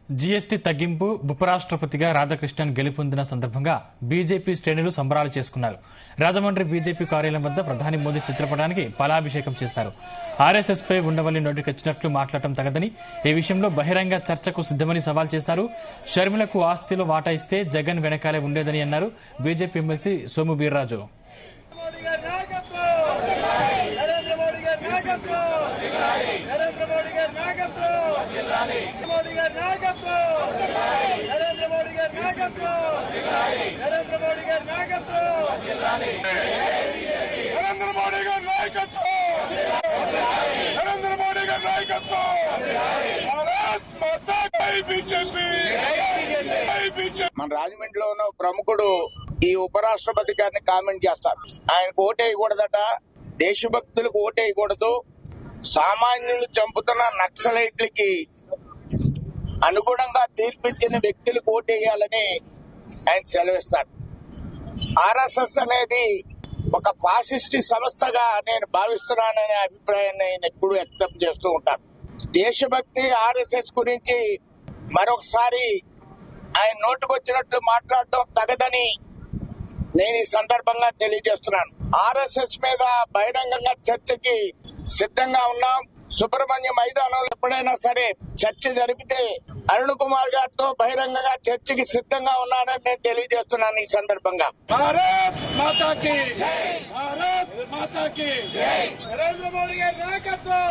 GST తగ్గింపు ఉపరాష్ట్రపతిగా రాధాకృష్ణన్ గెలుపొందిన సందర్భంగా బీజేపీ శ్రేణులు సంబరాలు చేసుకున్నారు. రాజమండ్రి బీజేపీ కార్యాలయం వద్ద ప్రధాని మోదీ చిత్రపటానికి పాలాభిషేకం చేశారు. ఆర్ఎస్ఎస్ పై ఉండవల్లి నోటికొచ్చినట్లు మాట్లాడటం తగదని, ఈ విషయంలో బహిరంగ చర్చకు సిద్దమని సవాల్ చేశారు. షర్మిలకు ఆస్తిలో వాటా ఇస్తే జగన్ వెనకాలే ఉండేదని అన్నారు బీజేపీ ఎమ్మెల్సీ సోము వీర్రాజు. మన రాజమండ్రిలో ఉన్న ప్రముఖుడు ఈ ఉపరాష్ట్రపతి గారిని కామెంట్ చేస్తారు. ఆయనకు ఓటేయకూడదట, దేశభక్తులకు ఓటేయకూడదు, సామాన్యులు చంపుతున్న నక్సలైట్లకి అనుగుణంగా తీర్పిచ్చిన వ్యక్తులకు ఓటేయాలని ఆయన సెలవిస్తారు. ఆర్ఎస్ఎస్ అనేది ఒక ఫాసిస్ట్ సంస్థగా నేను భావిస్తున్నాననే అభిప్రాయాన్ని ఆయన ఎప్పుడు వ్యక్తం చేస్తూ ఉంటారు. దేశభక్తి ఆర్ఎస్ఎస్ గురించి మరొకసారి ఆయన నోటుకొచ్చినట్లు మాట్లాడటం తగదని నేను ఈ సందర్భంగా తెలియజేస్తున్నాను. ఆర్ఎస్ఎస్ మీద బహిరంగంగా చర్చకి సిద్ధంగా ఉన్నాం. సుబ్రహ్మణ్య మైదానంలో ఎప్పుడైనా సరే చర్చ జరిపితే అరుణ్ కుమార్ గారితో బహిరంగంగా చర్చకి సిద్ధంగా ఉన్నానని నేను తెలియజేస్తున్నాను. ఈ సందర్భంగా భారత్ మాతా కీ జై, భారత్ మాతా కీ జై, నరేంద్ర మోడీ గారి నాయకత్వం.